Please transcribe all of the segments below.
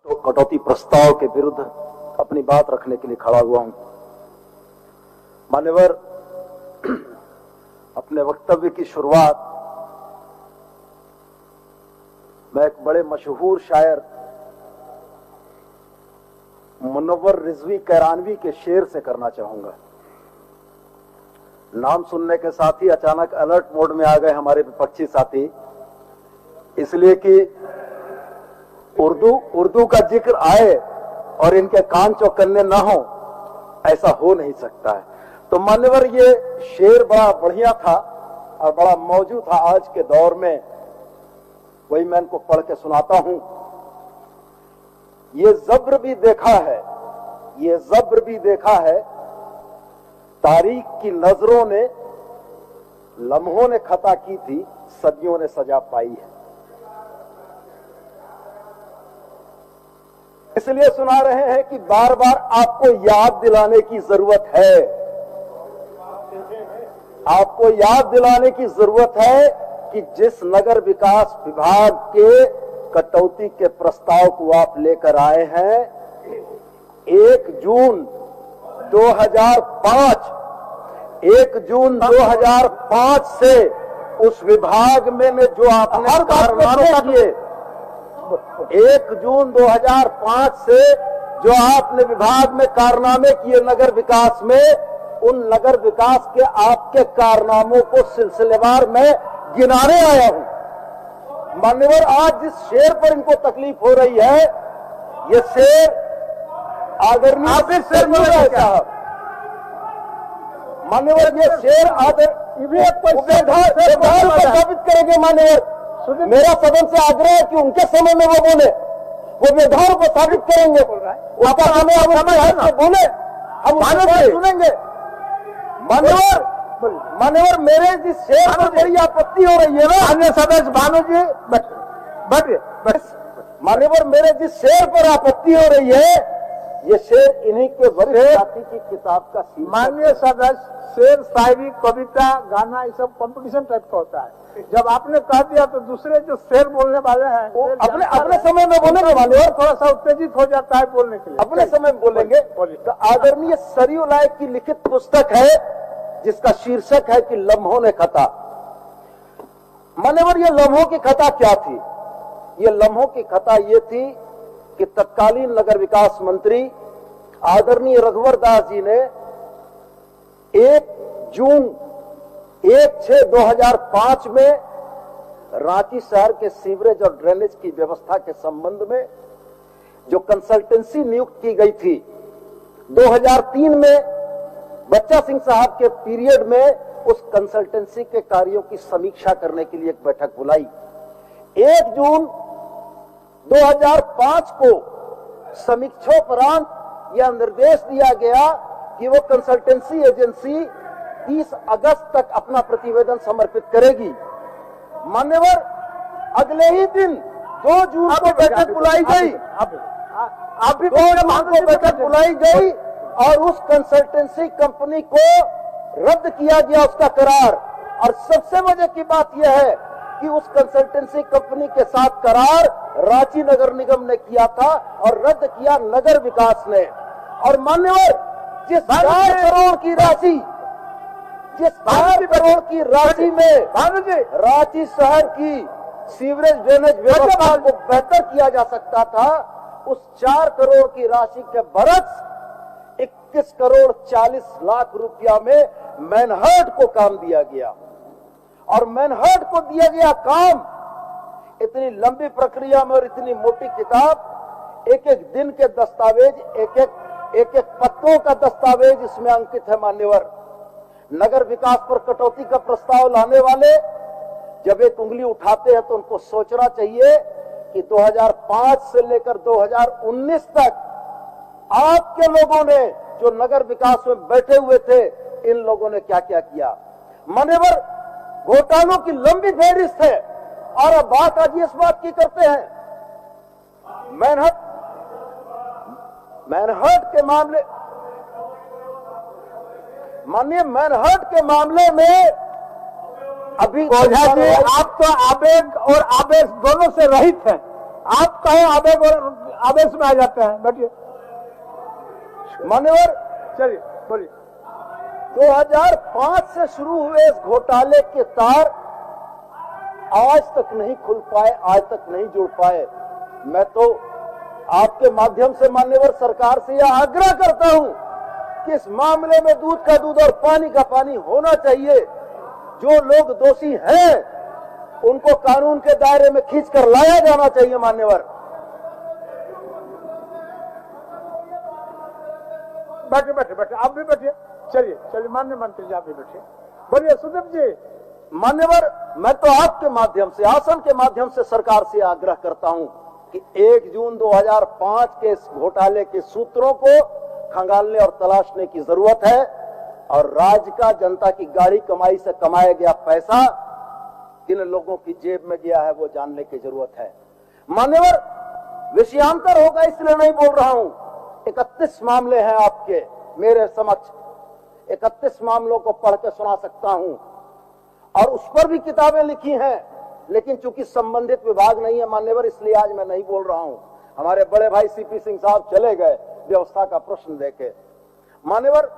तो कटौती प्रस्ताव के विरुद्ध अपनी बात रखने के लिए खड़ा हुआ हूं। मान्यवर, अपने वक्तव्य की शुरुआत मैं एक बड़े मशहूर शायर मुनव्वर रिजवी कैरानवी के शेर से करना चाहूंगा। नाम सुनने के साथ ही अचानक अलर्ट मोड में आ गए हमारे विपक्षी साथी, इसलिए कि उर्दू का जिक्र आए और इनके कान चौकन्ने ना हो, ऐसा हो नहीं सकता है। तो मान्यवर, ये शेर बड़ा बढ़िया था और बड़ा मौजूद था आज के दौर में, वही मैं इनको पढ़ के सुनाता हूं। ये जब्र भी देखा है तारीख की नजरों ने, लम्हों ने खता की थी, सदियों ने सजा पाई है। इसलिए सुना रहे हैं कि बार बार आपको याद दिलाने की जरूरत है, आपको याद दिलाने की जरूरत है कि जिस नगर विकास विभाग के कटौती के प्रस्ताव को आप लेकर आए हैं, 1 जून 2005 से उस विभाग में जो आपने कारनामे किए, 1 जून 2005 से जो आपने विभाग में कारनामे किए नगर विकास में, उन नगर विकास के आपके कारनामों को सिलसिलेवार में गिनाने आया हूं। मान्यवर, आज जिस शेर पर इनको तकलीफ हो रही है, ये शेर आदरणीय शेर मिल रहा है साहब। मान्यवर, ये शेर साबित करेंगे। मान्यवर, मेरा सदन से आग्रह है कि उनके समय में वो बोले, वो व्यवहार को साबित करेंगे, उसका समय है बोले, हम सुनेंगे। मान्यवर, मेरे जिस शेर पर बड़ी आपत्ति हो रही है ना, अन्य सदस्य भानु जी बस। मान्यवर, मेरे जिस शेर पर आपत्ति हो रही है, ये शेर इन्हीं के वरिष्ठ साथी की किताब का माननीय सदस्य, शेर, शायरी, कविता, गाना, ये सब कंपटीशन टाइप का होता है। जब आपने कह दिया तो दूसरे जो शेर बोलने वाले हैं अपने समय में बोलेंगे। मान्यवर, थोड़ा सा उत्तेजित हो जाता है बोलने के लिए, अपने समय में बोलेंगे। तो आदरणीय सरयू नायक की लिखित पुस्तक है जिसका शीर्षक है कि लम्हों ने खता। मान्यवर, ये लम्हों की खता क्या थी? ये लम्हों की खता ये थी कि तत्कालीन नगर विकास मंत्री आदरणीय रघुवर दास जी ने 1/6/2005 में रांची शहर के सीवरेज और ड्रेनेज की व्यवस्था के संबंध में जो कंसल्टेंसी नियुक्त की गई थी, 2003 में बच्चा सिंह साहब के पीरियड में उस कंसल्टेंसी के कार्यों की समीक्षा करने के लिए एक बैठक बुलाई। 1 जून 2005 को समीक्षोपरांत यह निर्देश दिया गया कि वो कंसल्टेंसी एजेंसी 30 अगस्त तक अपना प्रतिवेदन समर्पित करेगी। मान्यवर, अगले ही दिन 2 जून को बैठक बुलाई गई, बैठक बुलाई गई और उस कंसल्टेंसी कंपनी को रद्द किया गया उसका करार। और सबसे मजे की बात यह है कि उस कंसल्टेंसी कंपनी के साथ करार रांची नगर निगम ने किया था और रद्द किया नगर विकास ने। और मान्यवर, जिस 4 करोड़ की राशि, जिस 4 करोड़ की राशि में रांची शहर की सीवरेज ड्रेनेज व्यवस्था को बेहतर किया जा सकता था, उस 4 करोड़ की राशि के बरस 21 करोड़ 40 लाख रुपया में मैनहर्ट को काम दिया गया। और मैनहर्ट को दिया गया काम इतनी लंबी प्रक्रिया में और इतनी मोटी किताब, एक एक दिन के दस्तावेज, एक एक पत्रों का दस्तावेज इसमें अंकित है। मान्यवर, नगर विकास पर कटौती का प्रस्ताव लाने वाले जब एक उंगली उठाते हैं तो उनको सोचना चाहिए कि 2005 से लेकर 2019 तक आपके लोगों ने जो नगर विकास में बैठे हुए थे, इन लोगों ने क्या क्या किया। मान्यवर, घोटालों की लंबी फहरिस्त है। और अब बात आज इस बात की करते हैं, मैनहर्ट के मामले, माननीय मैनहर्ट के मामले में अभी आप तो आवेग और आवेश दोनों से रहित हैं। आप कहे आवेश में आ जाते हैं। बैठिए मान्यवर, चलिए बोलिए। 2005 से शुरू हुए इस घोटाले के तार आज तक नहीं खुल पाए, आज तक नहीं जुड़ पाए। मैं तो आपके माध्यम से मान्यवर सरकार से यह आग्रह करता हूं कि इस मामले में दूध का दूध और पानी का पानी होना चाहिए। जो लोग दोषी हैं उनको कानून के दायरे में खींचकर लाया जाना चाहिए। मान्यवर, बैठे बैठे बैठे, आप भी बैठिए। चलिए चलिए, माननीय मंत्री जी आप भी बैठिए। बोलिए सुदीप जी। मान्यवर, मैं तो आपके माध्यम से, आसन के माध्यम से सरकार से आग्रह करता हूं कि 1 जून 2005 के इस घोटाले के सूत्रों को खंगालने और तलाशने की जरूरत है और राज्य का, जनता की गाड़ी कमाई से कमाया गया पैसा किन लोगों की जेब में गया है वो जानने की जरूरत है। मान्यवर, विषयांतर होगा इसलिए नहीं बोल रहा हूं। 31 मामले हैं आपके मेरे समक्ष, 31 मामलों को पढ़ के सुना सकता हूं और उस पर भी किताबें लिखी हैं, लेकिन चूंकि संबंधित विभाग नहीं है मान्यवर, इसलिए आज मैं नहीं बोल रहा हूं। हमारे बड़े भाई सीपी सिंह साहब चले गए व्यवस्था का प्रश्न देके। मान्यवर,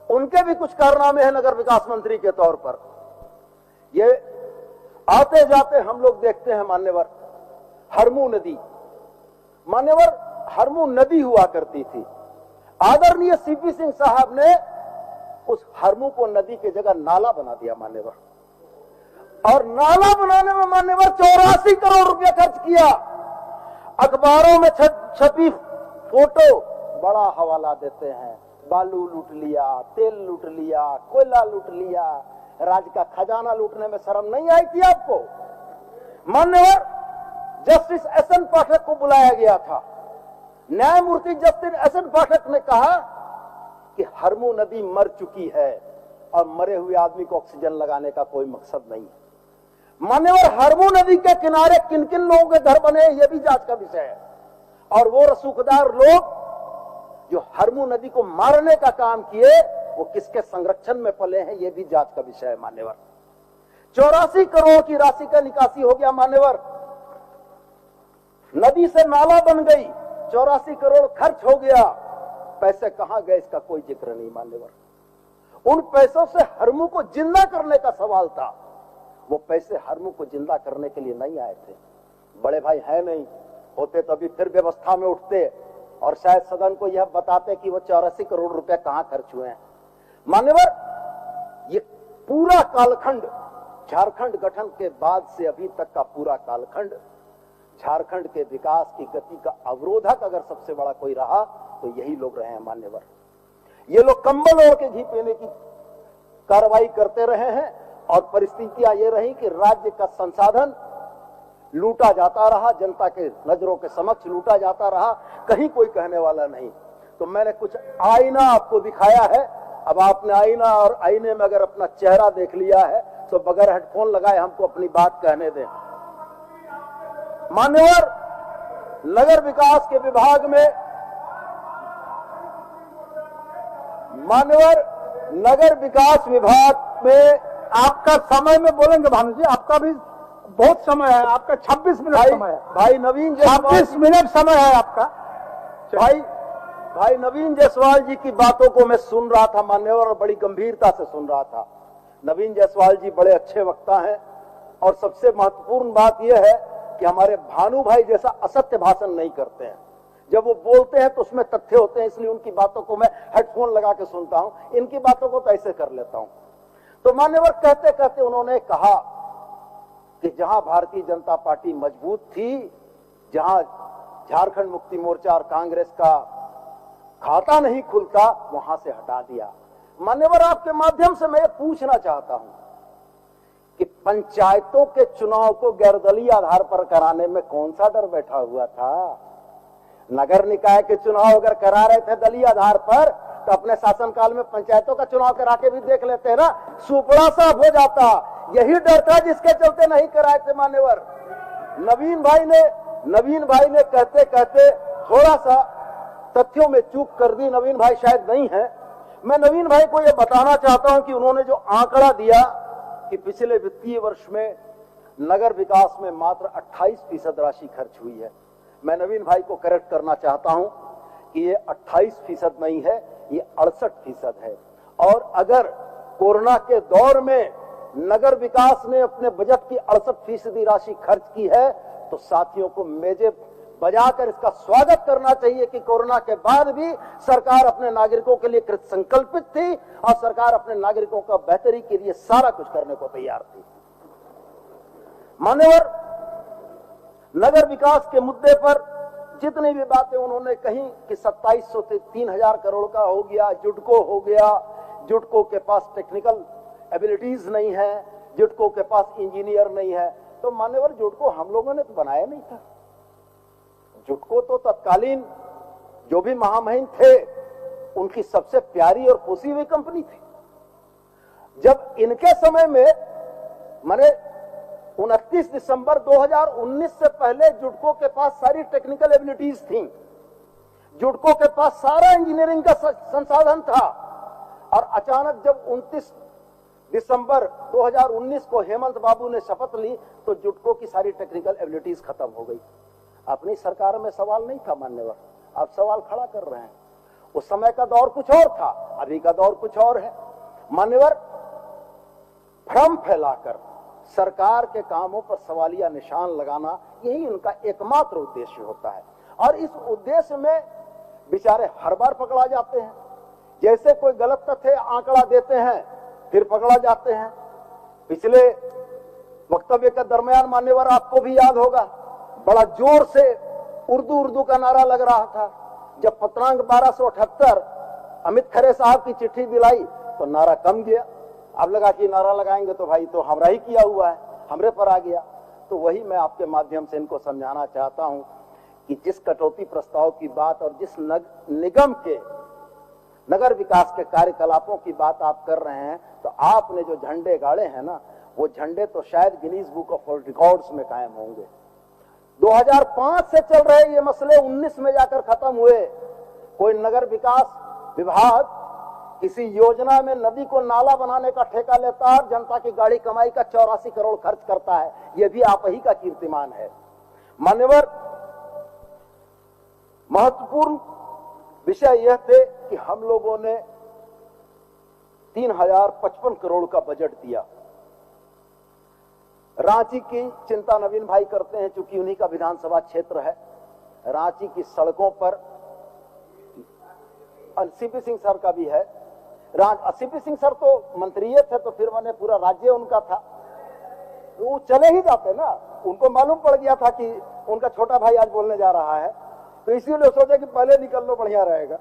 उनके भी कुछ कारनामे हैं नगर विकास मंत्री के तौर पर। ये आते जाते हम लोग देखते हैं मान्यवर, हरमू नदी, मान्यवर हरमू नदी हुआ करती थी। आदरणीय सीपी सिंह साहब ने उस हरमू को नदी की जगह नाला बना दिया मान्यवर, और नाला बनाने में मान्यवर 84 करोड़ रुपया खर्च किया। अखबारों में छपी फोटो बड़ा हवाला देते हैं, बालू लूट लिया, तेल लूट लिया, कोयला लूट लिया। राज्य का खजाना लूटने में शर्म नहीं आई थी आपको? मान्यवर, जस्टिस एस एन पाठक को बुलाया गया था। न्यायमूर्ति जस्टिस एस एन पाठक ने कहा कि हरमू नदी मर चुकी है और मरे हुए आदमी को ऑक्सीजन लगाने का कोई मकसद नहीं है। मान्यवर, हरमू नदी के किनारे किन किन लोगों के घर बने ये भी जांच का विषय है, और वो रसूखदार लोग जो हरमू नदी को मारने का काम किए वो किसके संरक्षण में पले हैं ये भी जांच का विषय है। मान्यवर, 84 करोड़ की राशि का निकासी हो गया मान्यवर, नदी से नाला बन गई, 84 करोड़ खर्च हो गया। पैसे कहां गए इसका कोई जिक्र नहीं मान्यवर। उन पैसों से हरमू को जिंदा करने का सवाल था, वो पैसे हरमू को जिंदा करने के लिए नहीं आए थे। बड़े भाई है नहीं, होते तभी फिर व्यवस्था में उठते और शायद सदन को यह बताते कि वो 84 करोड़ रुपए कहां खर्च हुए हैं। मान्यवर, ये पूरा कालखंड, झारखंड गठन के बाद से अभी तक का पूरा कालखंड, झारखंड के विकास की गति का अवरोधक अगर सबसे बड़ा कोई रहा तो यही लोग रहे हैं मान्यवर। ये लोग कंबल ओढ़ के घी पीने की कार्रवाई करते रहे हैं और परिस्थितियां ये रही कि राज्य का संसाधन लूटा जाता रहा, जनता के नजरों के समक्ष लूटा जाता रहा, कहीं कोई कहने वाला नहीं। तो मैंने कुछ आईना आपको दिखाया है। अब आपने आईना और आईने में अगर अपना चेहरा देख लिया है तो बगैर हेडफोन लगाए हमको अपनी बात कहने दें। मान्यवर, नगर विकास के विभाग में, मान्यवर नगर विकास विभाग में आपका समय में बोलेंगे भानु जी, आपका भी बहुत समय है, आपका 26 मिनट समय है। भाई नवीन 26 मिनट समय है आपका। भाई नवीन जायसवाल जी की बातों को मैं सुन रहा था मान्यवर, और बड़ी गंभीरता से सुन रहा था। नवीन जायसवाल जी बड़े अच्छे वक्ता हैं और सबसे महत्वपूर्ण बात यह है कि हमारे भानु भाई जैसा असत्य भाषण नहीं करते हैं। जब वो बोलते हैं तो उसमें तथ्य होते हैं, इसलिए उनकी बातों को मैं हेडफोन लगा के सुनता हूं, इनकी बातों को तो ऐसे कर लेता हूं। तो मान्यवर, कहते कहते उन्होंने कहा कि जहां भारतीय जनता पार्टी मजबूत थी, जहां झारखंड मुक्ति मोर्चा और कांग्रेस का खाता नहीं खुलता, वहां से हटा दिया। मान्यवर, आपके माध्यम से मैं ये पूछना चाहता हूं कि पंचायतों के चुनाव को गैरदलीय आधार पर कराने में कौन सा डर बैठा हुआ था? नगर निकाय के चुनाव अगर करा रहे थे दलीय आधार पर तो अपने शासनकाल में पंचायतों का चुनाव करा के भी देख लेते हैं ना, सुपड़ा साफ हो जाता। यही डर था जिसके चलते नहीं कराए थे मान्यवर। नवीन भाई ने कहते कहते थोड़ा सा तथ्यों में चूक कर दी। नवीन भाई शायद नहीं है। मैं नवीन भाई को यह बताना चाहता हूं कि उन्होंने जो आंकड़ा दिया कि पिछले वित्तीय वर्ष में नगर विकास में मात्र 28% राशि खर्च हुई है। मैं नवीन भाई को करेक्ट करना चाहता हूं कि ये 28% नहीं है, ये 68% है। और अगर कोरोना के दौर में नगर विकास ने अपने बजट की 68% राशि खर्च की है, तो साथियों को मेजे बजाकर इसका स्वागत करना चाहिए कि कोरोना के बाद भी सरकार अपने नागरिकों के लिए कृत संकल्पित थी और सरकार अपने नागरिकों का बेहतरी के लिए सारा कुछ करने को तैयार थी। मान्यवर, नगर विकास के मुद्दे पर जितनी भी बातें उन्होंने कही कि 2700 से 3000 करोड़ का हो गया, जुडको हो गया, जुडको के पास टेक्निकल एबिलिटीज नहीं है, जुडको के पास इंजीनियर नहीं है, तो मान्यवर जुडको हम लोगों ने तो बनाया नहीं था। जुडको तो तत्कालीन जो भी महामहिम थे उनकी सबसे प्यारी और पोसी हुई कंपनी थी। जब इनके समय में माने 29 दिसंबर 2019 से पहले जुडको के पास सारी टेक्निकल एबिलिटीज थी, जुडको के पास सारा इंजीनियरिंग का संसाधन था, और अचानक जब 29 दिसंबर 2019 को हेमंत बाबू ने शपथ ली तो जुडको की सारी टेक्निकल एबिलिटीज खत्म हो गई। अपनी सरकार में सवाल नहीं था मान्यवर, आप सवाल खड़ा कर रहे हैं। उस समय का दौर कुछ और था, अभी का दौर कुछ और है। मान्यवर, भ्रम फैलाकर सरकार के कामों पर सवालिया निशान लगाना यही उनका एकमात्र उद्देश्य होता है, और इस उद्देश्य में बेचारे हर बार पकड़ा जाते हैं। जैसे कोई गलत तथ्य आंकड़ा देते हैं फिर पकड़ा जाते हैं। पिछले वक्तव्य के दरमियान मान्यवर आपको भी याद होगा, बड़ा जोर से उर्दू का नारा लग रहा था। जब पत्रांक 1278 अमित खरे साहब की चिट्ठी दिलाई तो नारा कम गया। अब लगा कि नारा लगाएंगे तो भाई तो हमरा ही किया हुआ है, हमरे पर आ गया। तो वही मैं आपके माध्यम से इनको समझाना चाहता हूं कि जिस कटौती प्रस्ताव की बात और जिस निगम के नगर विकास के कार्यकलापों की बात आप कर रहे हैं, तो आपने जो झंडे गाड़े हैं ना, वो झंडे तो शायद Guinness book of world records में कायम होंगे। 2005 से चल रहे ये मसले 19 में जाकर खत्म हुए। कोई नगर विकास विभाग किसी योजना में नदी को नाला बनाने का ठेका लेता है, जनता की गाड़ी कमाई का 84 करोड़ खर्च करता है। यह भी आप ही का कीर्तिमान है। मान्यवर, महत्वपूर्ण विषय यह थे कि हम लोगों ने 3055 करोड़ का बजट दिया। रांची की चिंता नवीन भाई करते हैं, चूंकि उन्हीं का विधानसभा क्षेत्र है। रांची की सड़कों पर सीपी सिंह सर का भी है। सीपी सिंह सर तो मंत्री थे, तो फिर मैंने पूरा राज्य उनका था, तो वो चले ही जाते ना। उनको मालूम पड़ गया था कि उनका छोटा भाई आज बोलने जा रहा है, तो इसीलिए सोचा कि पहले निकल लो, बढ़िया रहेगा।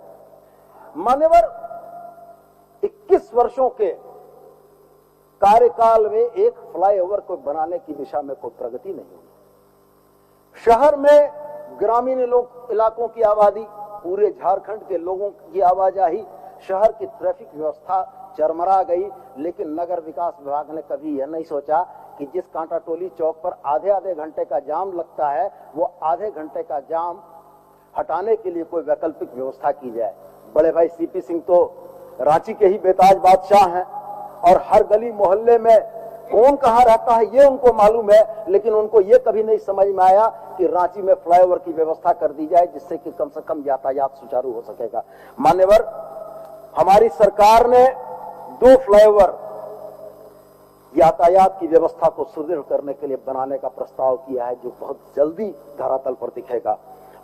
मान्यवर, 21 वर्षों के कार्यकाल में एक फ्लाईओवर को बनाने की दिशा में कोई प्रगति नहीं हुई। शहर में ग्रामीण इलाकों की आबादी, पूरे झारखंड के लोगों की आवाजाही, शहर की ट्रैफिक व्यवस्था चरमरा गई। लेकिन नगर विकास विभाग ने कभी यह नहीं सोचा कि जिस कांटा टोली चौक पर आधे घंटे का जाम लगता है, वो आधे घंटे का जाम हटाने के लिए कोई वैकल्पिक व्यवस्था की जाए। बड़े भाई सीपी सिंह तो रांची के ही बेताज बादशाह हैं, और हर गली मोहल्ले में कौन कहां रहता है ये उनको मालूम है। लेकिन उनको ये कभी नहीं समझ में आया कि रांची में फ्लाईओवर की व्यवस्था कर दी जाए, जिससे कि कम से कम यातायात सुचारू हो सकेगा। मान्यवर, हमारी सरकार ने 2 फ्लाईओवर यातायात की व्यवस्था को सुदृढ़ करने के लिए बनाने का प्रस्ताव किया है, जो बहुत जल्दी धरातल पर दिखेगा।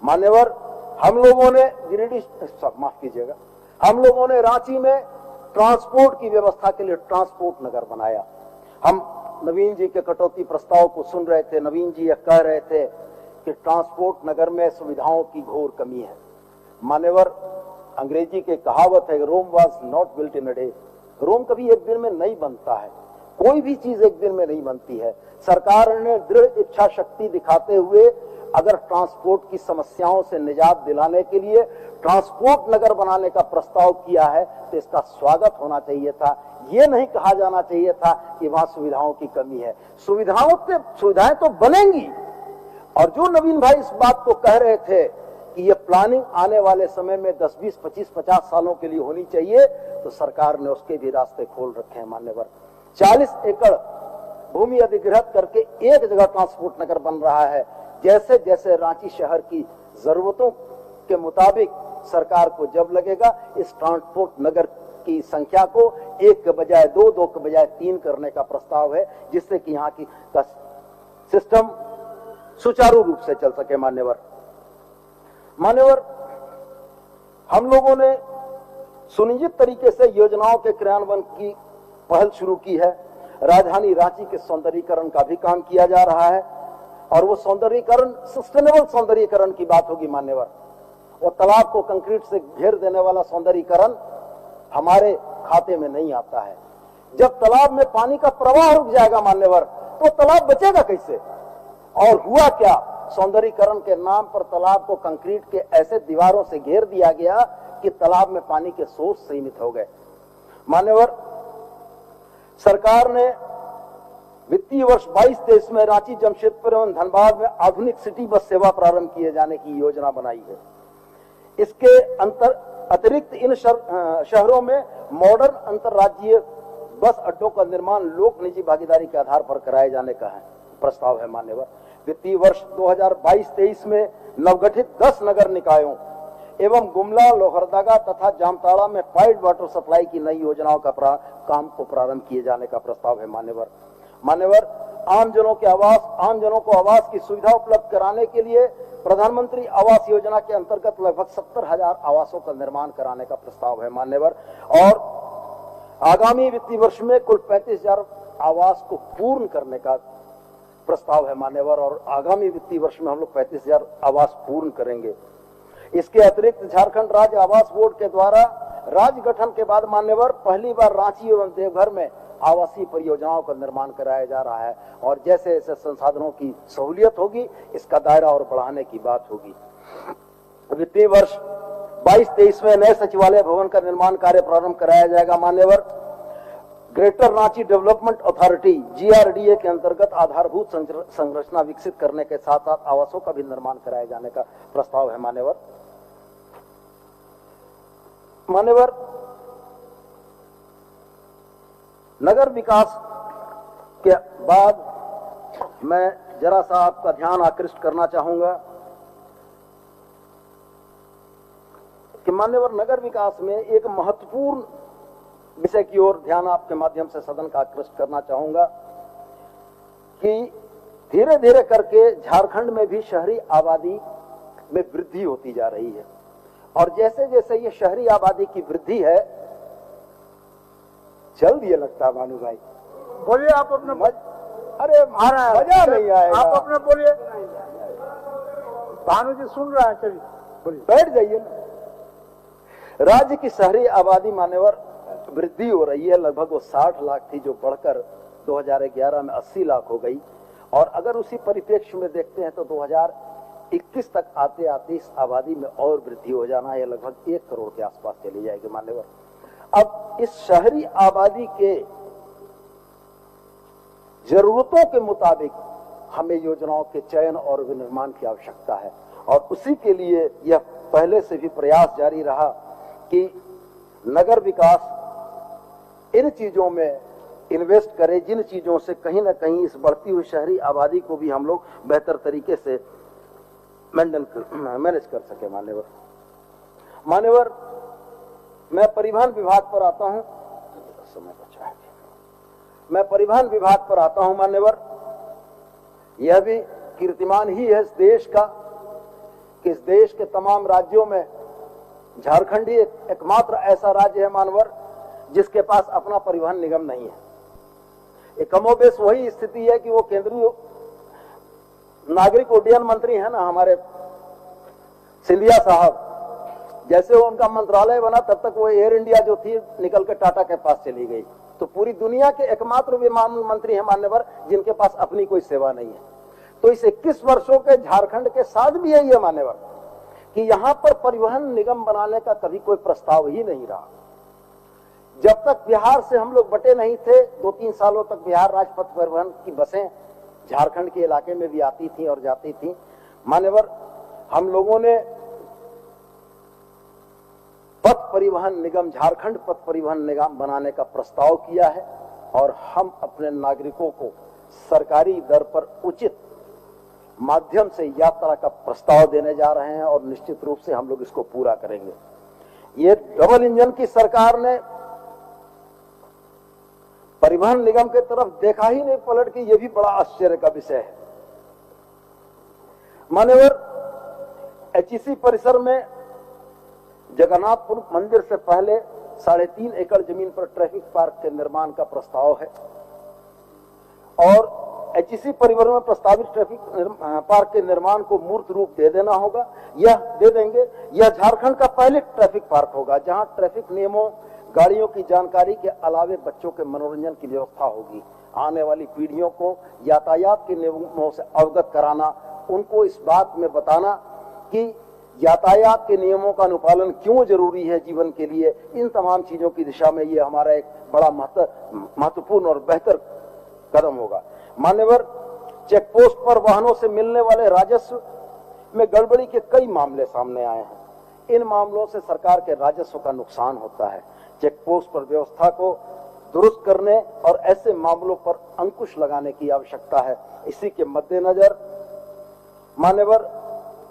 मान्यवर, हम लोगों ने माफ कीजिएगा, हम लोगों ने रांची में ट्रांसपोर्ट की व्यवस्था के लिए ट्रांसपोर्ट नगर बनाया। हम नवीन जी के कटौती प्रस्ताव को सुन रहे थे। नवीन जी यह कह रहे थे कि ट्रांसपोर्ट नगर में सुविधाओं की घोर कमी है। मान्यवर, अंग्रेजी की कहावत है, Rome was not built in a day. Rome कभी एक दिन में नहीं बनता है, कोई भी चीज एक दिन में नहीं बनती है। सरकार ने दृढ़ इच्छा शक्ति दिखाते हुए अगर ट्रांसपोर्ट की समस्याओं से निजात दिलाने के लिए ट्रांसपोर्ट नगर बनाने का प्रस्ताव किया है, तो इसका स्वागत होना चाहिए था। ये नहीं कहा जाना चाहिए था कि वहां सुविधाओं की कमी है। सुविधाएं तो बनेंगी, और जो नवीन भाई इस बात को कह रहे थे कि ये प्लानिंग आने वाले समय में 10, 20, 25, 50 सालों के लिए होनी चाहिए, तो सरकार ने उसके भी रास्ते खोल रखे हैं। मान्यवर, 40 एकड़ भूमि अधिग्रहित करके एक जगह ट्रांसपोर्ट नगर बन रहा है। जैसे जैसे रांची शहर की जरूरतों के मुताबिक सरकार को जब लगेगा इस ट्रांसपोर्ट नगर की संख्या को 1 के बजाय 2, 2 के बजाय 3 करने का प्रस्ताव है, जिससे कि यहाँ की सिस्टम सुचारू रूप से चल सके। मान्यवर, हम लोगों ने सुनिश्चित तरीके से योजनाओं के क्रियान्वयन की पहल शुरू की है। राजधानी रांची के सौंदर्यीकरण का भी काम किया जा रहा है और वो सौंदर्यीकरण सस्टेनेबल सौंदर्यीकरण की बात होगी। मान्यवर, वो तालाब को कंक्रीट से घेर देने वाला सौंदर्यीकरण हमारे खाते में नहीं आता है। जब तालाब में पानी का प्रवाह रुक जाएगा मान्यवर, तो तालाब बचेगा कैसे? और हुआ क्या, सौंदर्यीकरण के नाम पर तालाब को कंक्रीट के ऐसे दीवारों से घेर दिया गया कि तालाब में पानी के सोर्स सीमित हो गए। मान्यवर, सरकार ने वित्तीय वर्ष 22-23 में रांची, जमशेदपुर एवं धनबाद में आधुनिक सिटी बस सेवा प्रारंभ किए जाने की योजना बनाई है। इसके अतिरिक्त इन शहरों में मॉडर्न अंतरराज्यीय बस अड्डों का निर्माण लोक निजी भागीदारी के आधार पर कराए जाने का प्रस्ताव है। मान्यवर, वित्तीय वर्ष 2022-23 में नवगठित 10 नगर निकायों एवं गुमला, लोहरदगा तथा जामताड़ा में पाइप वाटर सप्लाई की नई योजनाओं का काम को प्रारंभ किए जाने का प्रस्ताव है। मान्यवर, आम जनों को आवास की सुविधा उपलब्ध कराने के लिए प्रधानमंत्री आवास योजना के अंतर्गत लगभग 70,000 आवासों का निर्माण कराने का प्रस्ताव है। मान्यवर, और आगामी वित्तीय वर्ष में कुल 35,000 आवास को पूर्ण करने का प्रस्ताव है। मान्यवर, और आगामी वित्तीय वर्ष में हम लोग 35,000 आवास पूर्ण करेंगे। इसके अतिरिक्त झारखंड राज्य आवास बोर्ड के द्वारा राज्य गठन के बाद मान्यवर पहली बार रांची एवं देवघर में आवासीय परियोजनाओं का निर्माण कराया जा रहा है और जैसे जैसे संसाधनों की सहूलियत होगी इसका दायरा और बढ़ाने की बात होगी। वित्तीय वर्ष 22-23 में नए सचिवालय भवन का निर्माण कार्य प्रारंभ कराया जाएगा। मान्यवर, greater Ranchi development authority GRDA के अंतर्गत आधारभूत संरचना विकसित करने के साथ साथ आवासों का भी निर्माण कराए जाने का प्रस्ताव है। मान्यवर, नगर विकास के बाद मैं जरा सा आपका ध्यान आकृष्ट करना चाहूंगा कि मान्यवर नगर विकास में एक महत्वपूर्ण विषय की ओर ध्यान आपके माध्यम से सदन का आकृष्ट करना चाहूंगा कि धीरे धीरे करके झारखंड में भी शहरी आबादी में वृद्धि होती जा रही है और जैसे जैसे ये शहरी आबादी की वृद्धि है, जल्द ये लगता है भानु भाई, बोलिए आप अपने अरे मजा नहीं आएगा, आप अपने बोलिए, भानु जी सुन रहे हैं, चलिए बोलिए, बैठ जाइए ना। राज्य की शहरी आबादी मान्यवर वृद्धि हो रही है, लगभग वो 60 लाख थी जो बढ़कर 2011 में 80 लाख हो गई और अगर उसी परिप्रेक्ष्य में देखते हैं तो 2021 तक आते आते इस आबादी में और वृद्धि हो जाना है, लगभग 1 करोड़ के आसपास चली जाएगी। मान्यवर, अब इस शहरी आबादी के जरूरतों के मुताबिक हमें योजनाओं के चयन और विनिर्माण की आवश्यकता है और उसी के लिए यह पहले से भी प्रयास जारी रहा कि नगर विकास इन चीजों में इन्वेस्ट करे जिन चीजों से कहीं ना कहीं इस बढ़ती हुई शहरी आबादी को भी हम लोग बेहतर तरीके से मैनेज कर सके। मान्यवर, मैं परिवहन विभाग पर आता हूं, समय बचा है, मैं परिवहन विभाग पर आता हूं। मान्यवर, यह भी कीर्तिमान ही है इस देश का कि इस देश के तमाम राज्यों में झारखंड ही एकमात्र ऐसा राज्य है मानवर जिसके पास अपना परिवहन निगम नहीं है। एक कमोबेश वही स्थिति है कि वो केंद्रीय नागरिक उड्डयन मंत्री है ना हमारे सिंधिया साहब, जैसे वो उनका मंत्रालय बना तब तक वो एयर इंडिया जो थी निकल कर टाटा के पास चली गई, तो पूरी दुनिया के एकमात्र विमान मंत्री हैं मान्यवर जिनके पास अपनी कोई सेवा नहीं है। तो इस 21 वर्षों के झारखंड के साथ भी यही है मान्यवर कि यहां पर परिवहन निगम बनाने का कभी कोई प्रस्ताव ही नहीं रहा। जब तक बिहार से हम लोग बटे नहीं थे, 2-3 सालों तक बिहार राजपथ परिवहन की बसें झारखंड के इलाके में भी आती थी और जाती थी। मान्यवर, हम लोगों ने पथ परिवहन निगम, झारखंड पथ परिवहन निगम बनाने का प्रस्ताव किया है और हम अपने नागरिकों को सरकारी दर पर उचित माध्यम से यात्रा का प्रस्ताव देने जा रहे हैं और निश्चित रूप से हम लोग इसको पूरा करेंगे। ये डबल इंजन की सरकार ने परिवहन निगम के तरफ देखा ही नहीं पलट के, ये भी बड़ा आश्चर्य का विषय है। मान्यवर एचईसी परिसर में जगन्नाथपुर मंदिर से पहले 3.5 एकड़ जमीन पर ट्रैफिक पार्क के निर्माण का प्रस्ताव है और एचईसी परिसर में प्रस्तावित ट्रैफिक पार्क के निर्माण को मूर्त रूप दे देना होगा। यह दे देंगे, यह झारखंड का पहले ट्रैफिक पार्क होगा जहां ट्रैफिक नियमों, गाड़ियों की जानकारी के अलावे बच्चों के मनोरंजन की व्यवस्था होगी। आने वाली पीढ़ियों को यातायात के नियमों से अवगत कराना, उनको इस बात में बताना कि यातायात के नियमों का अनुपालन क्यों जरूरी है जीवन के लिए, इन तमाम चीजों की दिशा में यह हमारा एक बड़ा महत्वपूर्ण और बेहतर कदम होगा। मान्यवर, चेक पोस्ट पर वाहनों से मिलने वाले राजस्व में गड़बड़ी के कई मामले सामने आए हैं। इन मामलों से सरकार के राजस्व का नुकसान होता है। चेक पोस्ट पर व्यवस्था को दुरुस्त करने और ऐसे मामलों पर अंकुश लगाने की आवश्यकता है। इसी के मद्देनजर मान्यवर,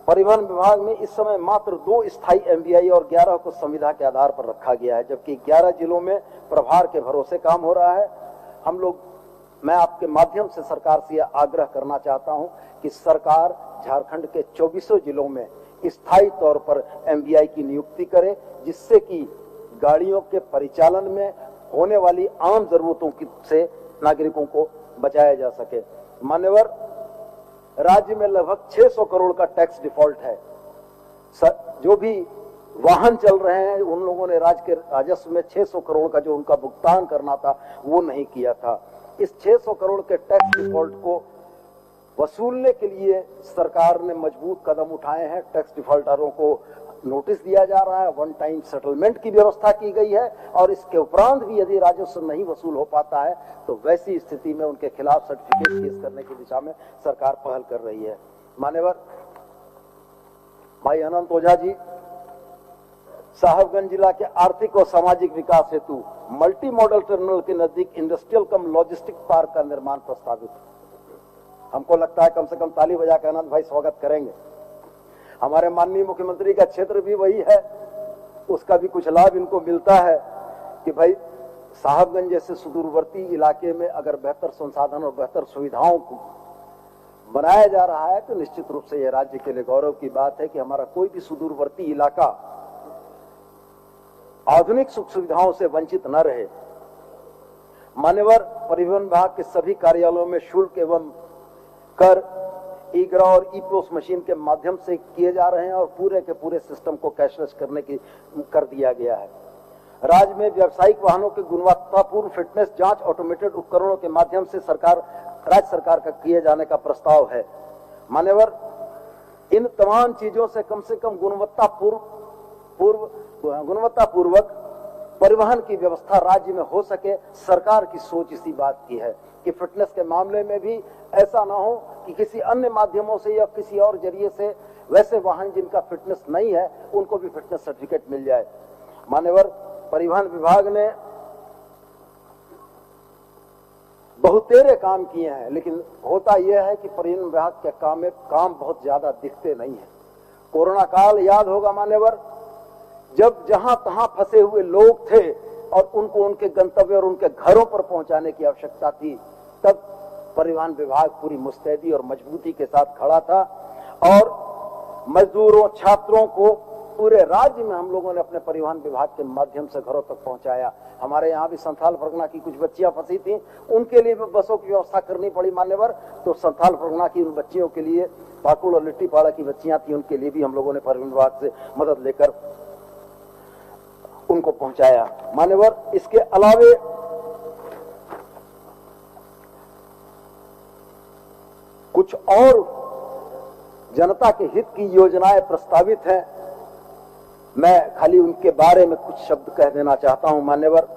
परिवहन विभाग में इस समय मात्र 2 स्थायी एमवीआई और 11 को संविदा के आधार पर रखा गया है, जबकि 11 जिलों में प्रभार के भरोसे काम हो रहा है। मैं आपके माध्यम से सरकार से यह आग्रह करना चाहता हूं कि सरकार झारखंड के 24 जिलों में स्थायी तौर पर एमवीआई की नियुक्ति करे, जिससे कि गाड़ियों के परिचालन में होने वाली आम जरूरतों से नागरिकों को बचाया जा सके। मान्यवर, राज्य में लगभग 600 करोड़ का टैक्स डिफॉल्ट है। जो भी वाहन चल रहे हैं उन लोगों ने राज्य के राजस्व में 600 करोड़ का जो उनका भुगतान करना था वो नहीं किया था। इस 600 करोड़ के टैक्स डिफॉल्ट को वसूलने के लिए सरकार ने मजबूत कदम उठाए हैं। टैक्स डिफॉल्टरों को नोटिस दिया जा रहा है, वन टाइम सेटलमेंट की व्यवस्था की गई है और इसके उपरांत भी यदि राजस्व नहीं वसूल हो पाता है तो वैसी स्थिति में उनके खिलाफ सर्टिफिकेट केस करने की दिशा में सरकार पहल कर रही है। मान्यवर, भाई अनंत ओझा जी साहबगंज जिला के आर्थिक और सामाजिक विकास हेतु मल्टी मॉडल टर्मिनल के नजदीक इंडस्ट्रियल कम लॉजिस्टिक पार्क का निर्माण प्रस्तावित है। हमको लगता है कम से कम ताली बजा के अनंत भाई स्वागत करेंगे। हमारे माननीय मुख्यमंत्री का क्षेत्र भी वही है, उसका भी कुछ लाभ इनको मिलता है कि भाई साहबगंज जैसे सुदूरवर्ती इलाके में अगर बेहतर संसाधन और बेहतर सुविधाओं को बनाया जा रहा है तो निश्चित रूप से यह राज्य के लिए गौरव की बात है कि हमारा कोई भी सुदूरवर्ती इलाका आधुनिक सुख सुविधाओं से वंचित न रहे। मान्यवर, परिवहन विभाग के सभी कार्यालयों में शुल्क एवं कर ईग्रा और ई पोस्ट मशीन के माध्यम से किए जा रहे हैं और पूरे के पूरे सिस्टम को कैशलेस कर दिया गया है। राज्य में व्यावसायिक वाहनों के गुणवत्तापूर्ण फिटनेस जांच ऑटोमेटेड उपकरणों के माध्यम से राज्य सरकार का किए जाने का प्रस्ताव है। मान्यवर, इन तमाम चीजों से कम गुणवत्तापूर्वक परिवहन की व्यवस्था राज्य में हो सके, सरकार की सोच इसी बात की है कि फिटनेस के मामले में भी ऐसा ना हो कि किसी अन्य माध्यमों से या किसी और जरिए से वैसे वाहन जिनका फिटनेस नहीं है उनको भी फिटनेस सर्टिफिकेट मिल जाए। मान्यवर, परिवहन विभाग ने बहुतेरे काम किए हैं, लेकिन होता यह है कि परिवहन विभाग के काम बहुत ज्यादा दिखते नहीं है। कोरोना काल याद होगा मान्यवर, जब जहां तहां फंसे हुए लोग थे और उनको उनके गंतव्य और उनके घरों पर पहुंचाने की आवश्यकता थी, तब परिवहन विभाग पूरी मुस्तैदी और मजबूती के साथ खड़ा था और मजदूरों, छात्रों को पूरे राज्य में हम लोगों ने अपने परिवहन विभाग के माध्यम से घरों तक पहुंचाया। हमारे यहाँ भी संथाल परगना की कुछ बच्चियां फंसी थी, उनके लिए भी बसों की व्यवस्था करनी पड़ी मान्यवर। तो संथाल परगना की उन बच्चियों के लिए, पाकुड़ और लिट्टीपाड़ा की बच्चियां थी, उनके लिए भी हम लोगों ने परिवहन विभाग से मदद लेकर उनको पहुंचाया। मान्यवर, इसके अलावे कुछ और जनता के हित की योजनाएं प्रस्तावित हैं, मैं खाली उनके बारे में कुछ शब्द कह देना चाहता हूं मान्यवर,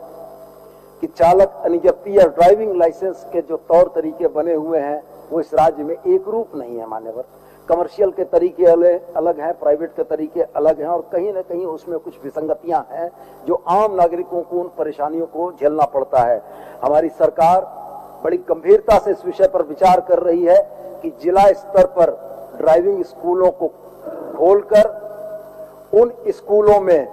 कि चालक अनुज्ञप्ति या ड्राइविंग लाइसेंस के जो तौर तरीके बने हुए हैं वो इस राज्य में एक रूप नहीं है मान्यवर। कमर्शियल के तरीके अलग हैं, प्राइवेट के तरीके अलग हैं और कहीं ना कहीं उसमें कुछ विसंगतियां हैं जो आम नागरिकों को उन परेशानियों को झेलना पड़ता है। हमारी सरकार बड़ी गंभीरता से इस विषय पर विचार कर रही है कि जिला स्तर पर ड्राइविंग स्कूलों को खोलकर उन स्कूलों में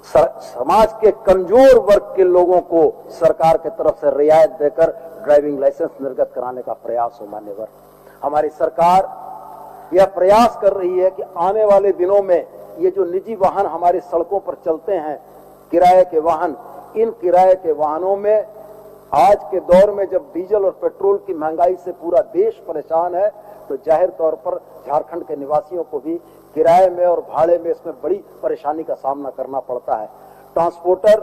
समाज के कमजोर वर्ग के लोगों को सरकार की तरफ से रियायत देकर ड्राइविंग लाइसेंस निर्गत कराने का प्रयास हो। मान्यवर, हमारी सरकार यह प्रयास कर रही है कि आने वाले दिनों में ये जो निजी वाहन हमारी सड़कों पर चलते हैं, किराए के वाहन, इन किराए के वाहनों में आज के दौर में जब डीजल और पेट्रोल की महंगाई से पूरा देश परेशान है, तो जाहिर तौर पर झारखंड के निवासियों को भी किराए में और भाड़े में इसमें बड़ी परेशानी का सामना करना पड़ता है। ट्रांसपोर्टर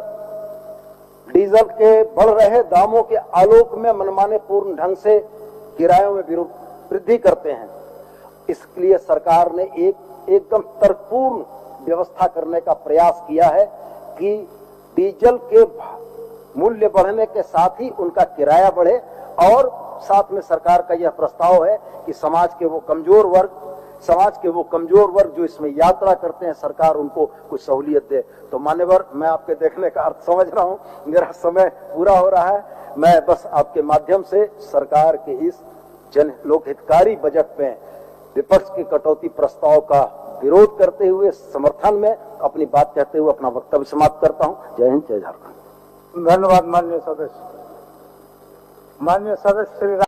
डीजल के बढ़ रहे दामों के आलोक में मनमाने पूर्ण ढंग से किरायों में वृद्धि करते हैं। इसलिए सरकार ने एकदम तर्कपूर्ण व्यवस्था करने का प्रयास किया है कि डीजल के मूल्य बढ़ने के साथ ही उनका किराया बढ़े, और साथ में सरकार का यह प्रस्ताव है कि समाज के वो कमजोर वर्ग जो इसमें यात्रा करते हैं, सरकार उनको कुछ सहूलियत दे। तो मान्यवर, मैं आपके देखने का अर्थ समझ रहा हूं, मेरा समय पूरा हो रहा है। मैं बस आपके माध्यम से सरकार के इस जन लोकहितकारी बजट में विपक्ष के कटौती प्रस्ताव का विरोध करते हुए, समर्थन में अपनी बात कहते हुए अपना वक्तव्य समाप्त करता हूं। जय हिंद, जय झारखंड। धन्यवाद माननीय सदस्य श्री